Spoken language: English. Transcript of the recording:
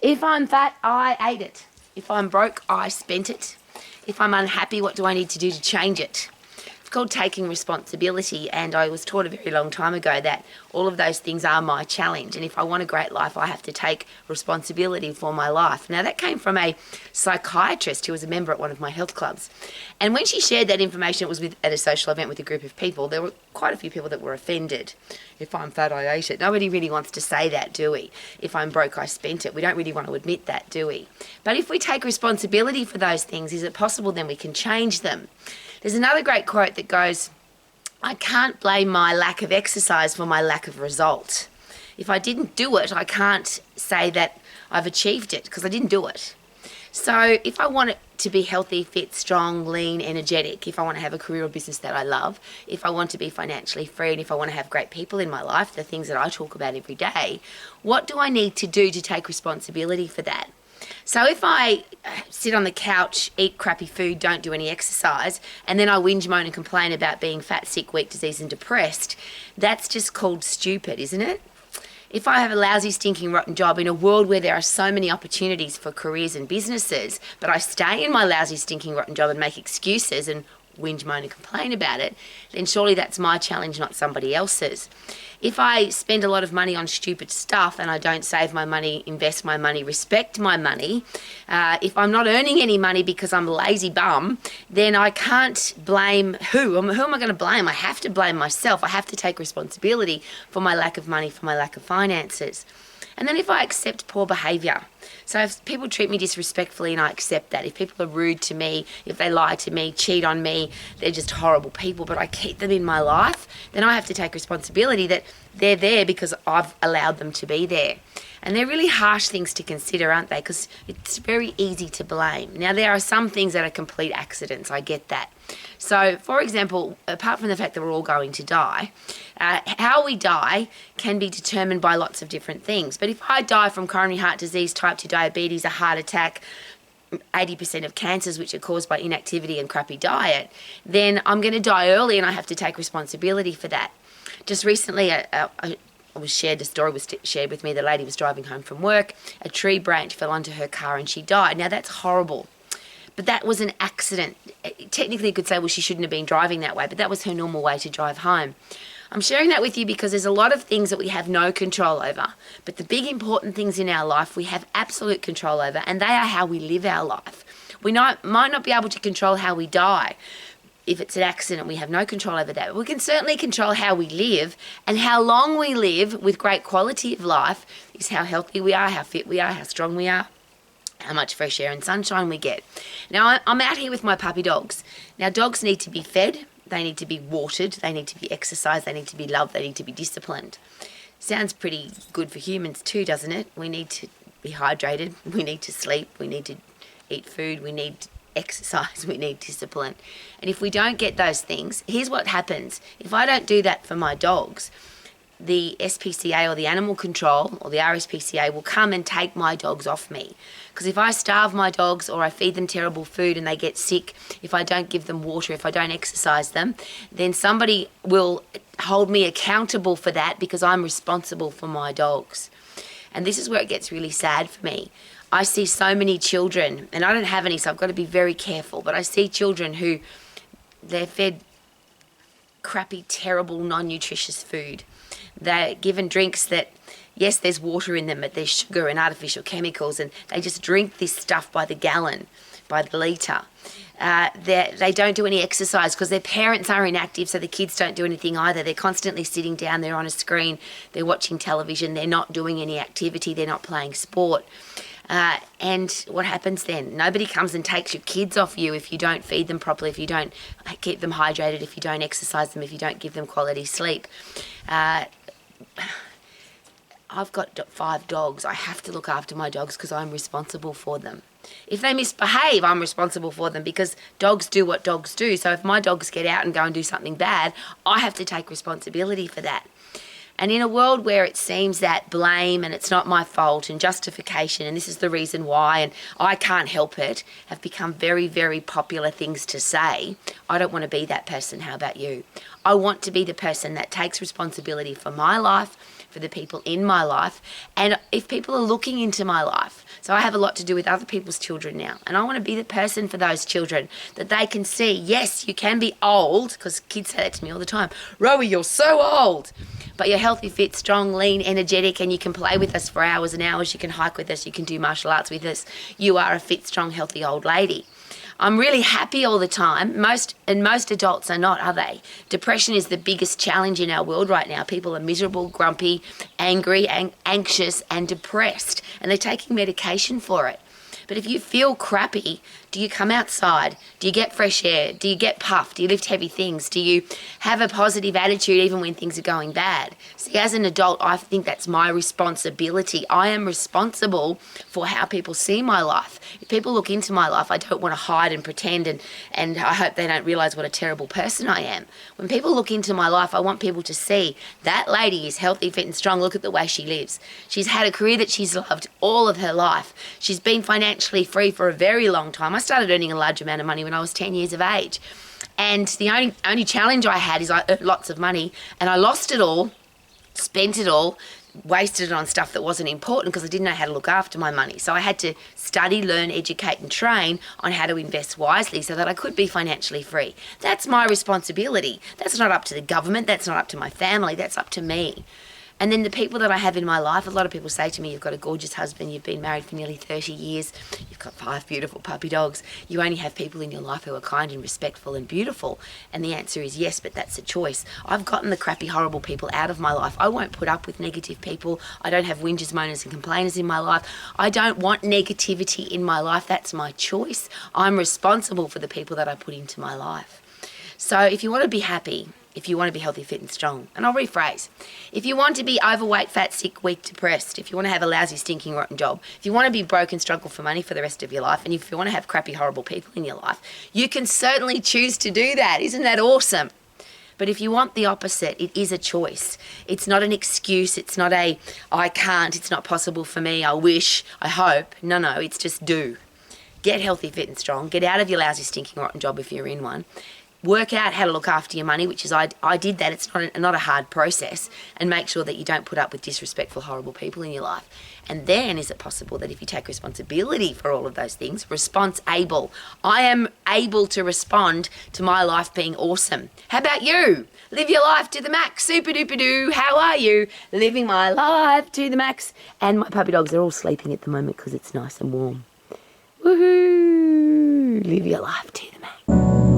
If I'm fat, I ate it. If I'm broke, I spent it. If I'm unhappy, what do I need to do to change it? It's called taking responsibility, and I was taught a very long time ago that all of those things are my challenge, and if I want a great life, I have to take responsibility for my life. Now, that came from a psychiatrist who was a member at one of my health clubs, and when she shared that information, it was at a social event with a group of people. There were quite a few people that were offended. If I'm fat, I ate it. Nobody really wants to say that, do we? If I'm broke, I spent it. We don't really want to admit that, do we? But if we take responsibility for those things, is it possible then we can change them? There's another great quote that goes, I can't blame my lack of exercise for my lack of result. If I didn't do it, I can't say that I've achieved it because I didn't do it. So if I want it to be healthy, fit, strong, lean, energetic, if I want to have a career or business that I love, if I want to be financially free, and if I want to have great people in my life, the things that I talk about every day, what do I need to do to take responsibility for that? So if I sit on the couch, eat crappy food, don't do any exercise, and then I whinge, moan and complain about being fat, sick, weak, diseased and depressed, that's just called stupid, isn't it? If I have a lousy, stinking, rotten job in a world where there are so many opportunities for careers and businesses, but I stay in my lousy, stinking, rotten job and make excuses and whinge, moan and complain about it, then surely that's my challenge, not somebody else's. If I spend a lot of money on stupid stuff and I don't save my money, invest my money, respect my money, if I'm not earning any money because I'm a lazy bum, then I can't blame who? Who am I going to blame? I have to blame myself. I have to take responsibility for my lack of money, for my lack of finances. And then if I accept poor behaviour, so if people treat me disrespectfully and I accept that, if people are rude to me, if they lie to me, cheat on me, they're just horrible people, but I keep them in my life, then I have to take responsibility that they're there because I've allowed them to be there. And they're really harsh things to consider, aren't they? Because it's very easy to blame. Now, there are some things that are complete accidents. I get that. So, for example, apart from the fact that we're all going to die, how we die can be determined by lots of different things. But if I die from coronary heart disease, type 2 diabetes, a heart attack, 80% of cancers which are caused by inactivity and crappy diet, then I'm going to die early and I have to take responsibility for that. Just recently, a story was shared with me. The lady was driving home from work, a tree branch fell onto her car and she died. Now that's horrible, but that was an accident. Technically you could say, well, she shouldn't have been driving that way, but that was her normal way to drive home. I'm sharing that with you because there's a lot of things that we have no control over, but the big important things in our life we have absolute control over, and they are how we live our life. We might not be able to control how we die. If it's an accident, we have no control over that. But we can certainly control how we live, and how long we live with great quality of life is how healthy we are, how fit we are, how strong we are, how much fresh air and sunshine we get. Now, I'm out here with my puppy dogs. Now, dogs need to be fed, they need to be watered, they need to be exercised, they need to be loved, they need to be disciplined. Sounds pretty good for humans too, doesn't it? We need to be hydrated, we need to sleep, we need to eat food, we need exercise, we need discipline. And if we don't get those things, here's what happens. If I don't do that for my dogs, the SPCA or the animal control or the RSPCA will come and take my dogs off me. Because if I starve my dogs or I feed them terrible food and they get sick, if I don't give them water, if I don't exercise them, then somebody will hold me accountable for that because I'm responsible for my dogs. And this is where it gets really sad for me. I see so many children, and I don't have any, so I've got to be very careful, but I see children who they're fed crappy, terrible, non-nutritious food. They're given drinks that, yes, there's water in them, but there's sugar and artificial chemicals, and they just drink this stuff by the gallon, by the litre. They don't do any exercise because their parents are inactive, so the kids don't do anything either. They're constantly sitting down, they're on a screen, they're watching television, they're not doing any activity, they're not playing sport. And what happens then? Nobody comes and takes your kids off you if you don't feed them properly, if you don't keep them hydrated, if you don't exercise them, if you don't give them quality sleep. I've got 5 dogs. I have to look after my dogs because I'm responsible for them. If they misbehave, I'm responsible for them because dogs do what dogs do. So if my dogs get out and go and do something bad, I have to take responsibility for that. And in a world where it seems that blame and it's not my fault and justification and this is the reason why and I can't help it have become very, very popular things to say, I don't want to be that person. How about you? I want to be the person that takes responsibility for my life, for the people in my life. And if people are looking into my life, So I have a lot to do with other people's children now. And I want to be the person for those children that they can see, yes, you can be old, because kids say that to me all the time. Rowie, you're so old. But you're healthy, fit, strong, lean, energetic, and you can play with us for hours and hours. You can hike with us. You can do martial arts with us. You are a fit, strong, healthy old lady. I'm really happy all the time. Most adults are not, are they? Depression is the biggest challenge in our world right now. People are miserable, grumpy, angry, anxious, and depressed, and they're taking medication for it. But if you feel crappy, do you come outside? Do you get fresh air? Do you get puffed? Do you lift heavy things? Do you have a positive attitude even when things are going bad? See, as an adult, I think that's my responsibility. I am responsible for how people see my life. If people look into my life, I don't want to hide and pretend, and I hope they don't realise what a terrible person I am. When people look into my life, I want people to see that lady is healthy, fit and strong. Look at the way she lives. She's had a career that she's loved all of her life. She's been financially free for a very long time. I started earning a large amount of money when I was 10 years of age. And the only challenge I had is I earned lots of money and I lost it all, spent it all, wasted it on stuff that wasn't important because I didn't know how to look after my money. So I had to study, learn, educate and train on how to invest wisely so that I could be financially free. That's my responsibility. That's not up to the government. That's not up to my family. That's up to me. And then the people that I have in my life, a lot of people say to me, you've got a gorgeous husband, you've been married for nearly 30 years, you've got 5 beautiful puppy dogs, you only have people in your life who are kind and respectful and beautiful. And the answer is yes, but that's a choice. I've gotten the crappy, horrible people out of my life. I won't put up with negative people. I don't have whingers, moaners and complainers in my life. I don't want negativity in my life. That's my choice. I'm responsible for the people that I put into my life. So if you want to be happy, if you want to be healthy, fit and strong, and I'll rephrase, if you want to be overweight, fat, sick, weak, depressed, if you want to have a lousy, stinking, rotten job, if you want to be broke and struggle for money for the rest of your life, and if you want to have crappy, horrible people in your life, you can certainly choose to do that. Isn't that awesome? But if you want the opposite, it is a choice. It's not an excuse. It's not a, I can't, it's not possible for me, I wish, I hope. No, it's just do. Get healthy, fit and strong. Get out of your lousy, stinking, rotten job if you're in one. Work out how to look after your money, which is I did that. It's not a hard process, and make sure that you don't put up with disrespectful, horrible people in your life. And then is it possible that if you take responsibility for all of those things, response-able, I am able to respond to my life being awesome. How about you? Live your life to the max. Super duper doo. How are you? Living my life to the max. And my puppy dogs are all sleeping at the moment because it's nice and warm. Woohoo! Live your life to the max.